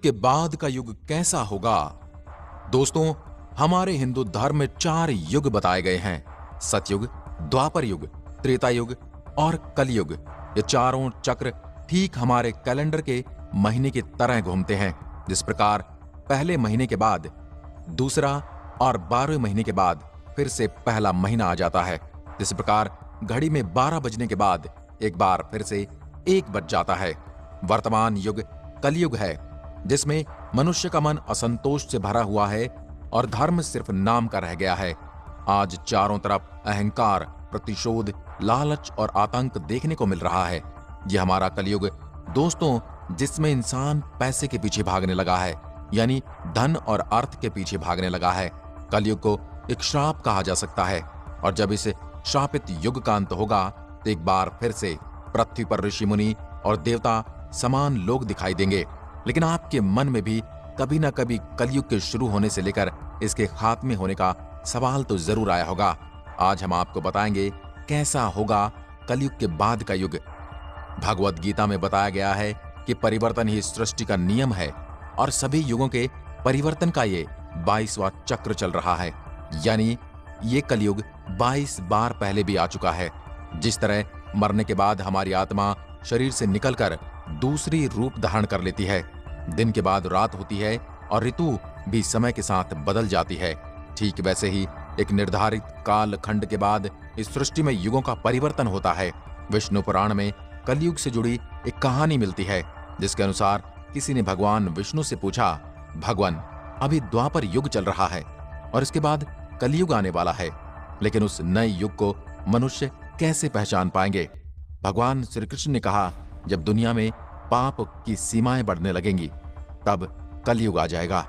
कलयुग के बाद का युग कैसा होगा? दोस्तों, हमारे हिंदू धर्म में 4 युग बताए गए हैं। सतयुग, द्वापर युग, त्रेता युग और कलयुग। ये चारों चक्र ठीक हमारे कैलेंडर के महीने की तरह घूमते हैं। जिस प्रकार पहले महीने के बाद दूसरा और 12वें महीने के बाद फिर से पहला महीना आ जाता है, जिस प्रकार घड़ी में 12 बजने के बाद एक बार फिर से 1 बज जाता है। वर्तमान युग कलयुग है, जिसमें मनुष्य का मन असंतोष से भरा हुआ है और धर्म सिर्फ नाम का रह गया है। आज चारों तरफ अहंकार, प्रतिशोध, लालच और आतंक देखने को मिल रहा है। यह हमारा कलयुग दोस्तों, जिसमें इंसान पैसे के पीछे भागने लगा है, यानी धन और अर्थ के पीछे भागने लगा है। कलयुग को एक श्राप कहा जा सकता है, और जब इस श्रापित युग का अंत होगा तो एक बार फिर से पृथ्वी पर ऋषि मुनि और देवता समान लोग दिखाई देंगे। लेकिन आपके मन में भी कभी ना कभी कलयुग के शुरू होने से लेकर इसके खात्मे होने का सवाल तो जरूर आया होगा। आज हम आपको बताएंगे कैसा होगा कलयुग के बाद का युग। भगवत गीता में बताया गया है कि परिवर्तन ही सृष्टि का नियम है, और सभी युगों के परिवर्तन का ये 22वां चक्र चल रहा है। यानी ये कलयुग 22 बार पहले भी आ चुका है। जिस तरह मरने के बाद हमारी आत्मा शरीर से निकलकर दूसरी रूप धारण कर लेती है, दिन के बाद रात होती है और ऋतु भी समय के साथ बदल जाती है, ठीक वैसे ही एक निर्धारित काल खंड के बाद इस सृष्टि में युगों का परिवर्तन होता है। विष्णु पुराण में कलयुग से जुड़ी एक कहानी मिलती है, जिसके अनुसार किसी ने भगवान विष्णु से पूछा, भगवान, अभी द्वापर युग चल रहा है और इसके बाद कलयुग आने वाला है, लेकिन उस नए युग को मनुष्य कैसे पहचान पाएंगे? भगवान श्री कृष्ण ने कहा, जब दुनिया में पाप की सीमाएं बढ़ने लगेंगी तब कलयुग आ जाएगा।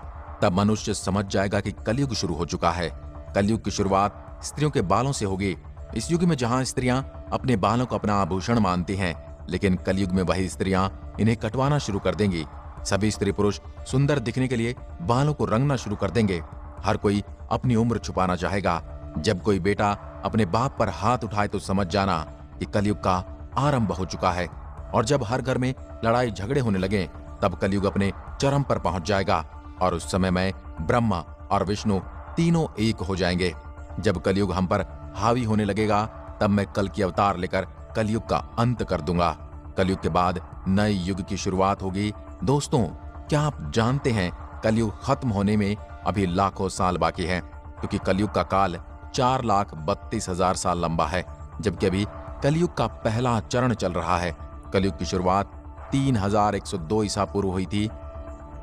तब मनुष्य समझ जाएगा कि कलयुग शुरू हो चुका है। कलयुग की शुरुआत स्त्रियों के बालों से होगी। इस युग में जहां स्त्रियां अपने बालों को अपना आभूषण मानती हैं, लेकिन कलयुग में वही स्त्रियां इन्हें कटवाना शुरू कर देंगी। सभी स्त्री पुरुष सुंदर दिखने के लिए बालों को रंगना शुरू कर देंगे। हर कोई अपनी उम्र छुपाना चाहेगा। जब कोई बेटा अपने बाप पर हाथ उठाए तो समझ जाना कि कलयुग का आरंभ हो चुका है। और जब हर घर में लड़ाई झगड़े होने लगे तब कलयुग अपने चरम पर पहुंच जाएगा, और उस समय में ब्रह्मा और विष्णु तीनों एक हो जाएंगे। जब कलयुग हम पर हावी होने लगेगा तब मैं कल की अवतार लेकर कलयुग का अंत कर दूंगा। कलयुग के बाद नए युग की शुरुआत होगी। दोस्तों, क्या आप जानते हैं कलयुग खत्म होने में अभी लाखों साल बाकी हैं, क्योंकि कलयुग का काल 4,32,000 साल लंबा है, जबकि अभी कलयुग का पहला चरण चल रहा है। कलयुग की शुरुआत 3102 ईसा पूर्व हुई थी,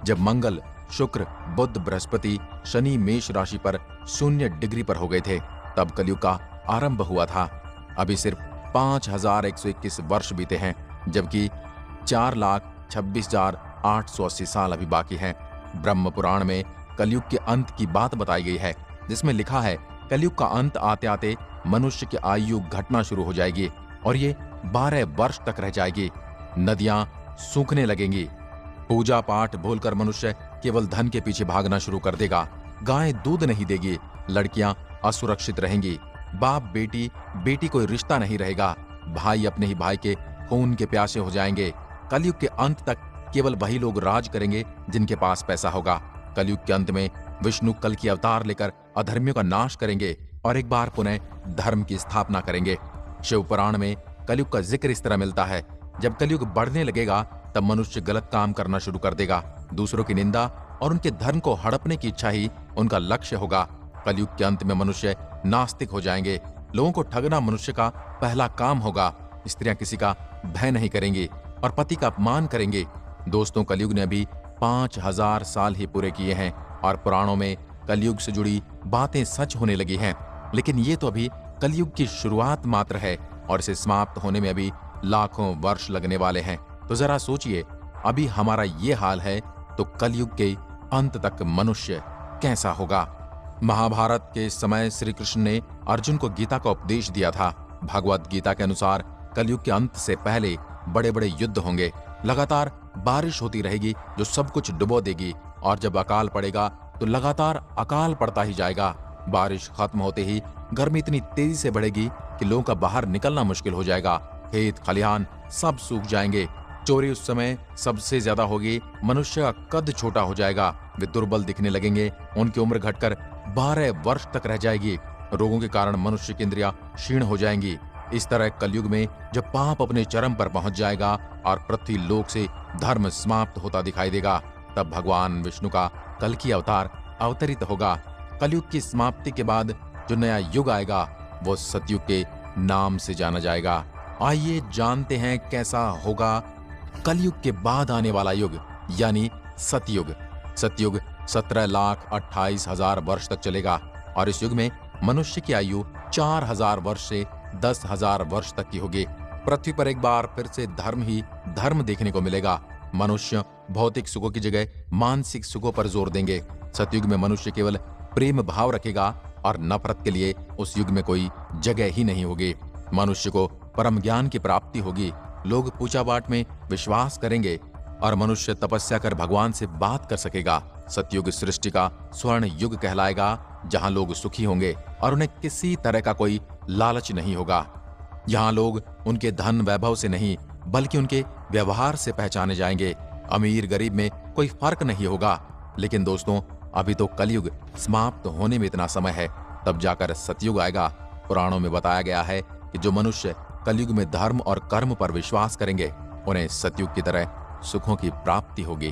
जब मंगल, शुक्र, बुध, बृहस्पति, शनि मेष राशि पर 0 डिग्री पर हो गए थे। तब कलयुग का आरंभ हुआ था। अभी सिर्फ 5121 वर्ष बीते हैं, जबकि 4,26,880 साल अभी बाकी हैं। ब्रह्म पुराण में कलयुग के अंत की बात बताई गई है, जिसमें लिखा है, कलयुग का अंत आते आते मनुष्य की आयु घटना शुरू हो जाएगी और ये 12 वर्ष तक रह जाएगी। नदियां सूखने लगेंगी। पूजा पाठ भूलकर मनुष्य केवल धन के पीछे भागना शुरू कर देगा। गाय दूध नहीं देगी, लड़कियां असुरक्षित रहेंगी, बाप बेटी बेटी कोई रिश्ता नहीं रहेगा, भाई अपने ही भाई के खून के प्यासे हो जाएंगे। कलयुग के अंत तक केवल वही लोग राज करेंगे जिनके पास पैसा होगा। कलयुग के अंत में विष्णु कल की अवतार लेकर अधर्मियों का नाश करेंगे और एक बार पुनः धर्म की स्थापना करेंगे। शिव पुराण में कलयुग का जिक्र इस तरह मिलता है, जब कलयुग बढ़ने लगेगा तब मनुष्य गलत काम करना शुरू कर देगा। दूसरों की निंदा और उनके धर्म को हड़पने की इच्छा ही उनका लक्ष्य होगा। कलयुग के अंत में मनुष्य नास्तिक हो जाएंगे। लोगों को ठगना मनुष्य का पहला काम होगा। स्त्रियां किसी का भय नहीं करेंगी और पति का अपमान करेंगे। दोस्तों, कलयुग ने अभी 5000 साल ही पूरे किए हैं और पुराणों में कलयुग से जुड़ी बातें सच होने लगी हैं। लेकिन ये तो अभी कलयुग की शुरुआत मात्र है और इसे समाप्त होने में अभी लाखों वर्ष लगने वाले हैं। तो जरा सोचिए, अभी हमारा ये हाल है तो कलयुग के अंत तक मनुष्य कैसा होगा? महाभारत के समय श्री कृष्ण ने अर्जुन को गीता का उपदेश दिया था। भगवत गीता के अनुसार कलयुग के अंत से पहले बड़े बड़े युद्ध होंगे। लगातार बारिश होती रहेगी जो सब कुछ डुबो देगी, और जब अकाल पड़ेगा तो लगातार अकाल पड़ता ही जाएगा। बारिश खत्म होते ही गर्मी इतनी तेजी से बढ़ेगी कि लोगों का बाहर निकलना मुश्किल हो जाएगा। खेत खलिहान सब सूख जाएंगे। चोरी उस समय सबसे ज्यादा होगी। मनुष्य का कद छोटा हो जाएगा, वे दुर्बल दिखने लगेंगे, उनकी उम्र घटकर 12 वर्ष तक रह जाएगी। रोगों के कारण मनुष्य की इंद्रियां क्षीण हो जाएंगी। इस तरह कलयुग में जब पाप अपने चरम पर पहुंच जाएगा और पृथ्वी लोक से धर्म समाप्त होता दिखाई देगा, तब भगवान विष्णु का कल की अवतार अवतरित होगा। कलयुग की समाप्ति के बाद जो नया युग आएगा वो सतयुग के नाम से जाना जाएगा। आइए जानते हैं कैसा होगा कलयुग के बाद आने वाला युग, यानी सतयुग। सतयुग 17,28,000 वर्ष तक चलेगा और इस युग में मनुष्य की आयु 4,000 वर्ष से 10,000 वर्ष तक की होगी। पृथ्वी पर एक बार फिर से धर्म ही धर्म देखने को मिलेगा। मनुष्य भौतिक सुखों की जगह मानसिक सुखों पर जोर देंगे। सतयुग में मनुष्य केवल प्रेम भाव रखेगा और नफरत के लिए उस युग में कोई जगह ही नहीं होगी। मनुष्य को परम ज्ञान की प्राप्ति होगी। लोग पूजा पाठ में विश्वास करेंगे और मनुष्य तपस्या कर भगवान से बात कर सकेगा। सतयुग सृष्टि का स्वर्ण युग कहलाएगा, जहां लोग सुखी होंगे और उन्हें किसी तरह का कोई लालच नहीं होगा। यहाँ लोग उनके धन वैभव से नहीं बल्कि उनके व्यवहार से पहचाने जाएंगे। अमीर गरीब में कोई फर्क नहीं होगा। लेकिन दोस्तों, अभी तो कलयुग समाप्त होने में इतना समय है, तब जाकर सतयुग आएगा। पुराणों में बताया गया है कि जो मनुष्य कलयुग में धर्म और कर्म पर विश्वास करेंगे, उन्हें सतयुग की तरह सुखों की प्राप्ति होगी।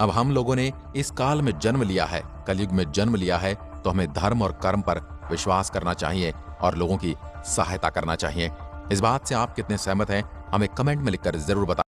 अब हम लोगों ने इस काल में जन्म लिया है, कलयुग में जन्म लिया है, तो हमें धर्म और कर्म पर विश्वास करना चाहिए और लोगों की सहायता करना चाहिए। इस बात से आप कितने सहमत हैं, हमें कमेंट में लिखकर जरूर बताएं।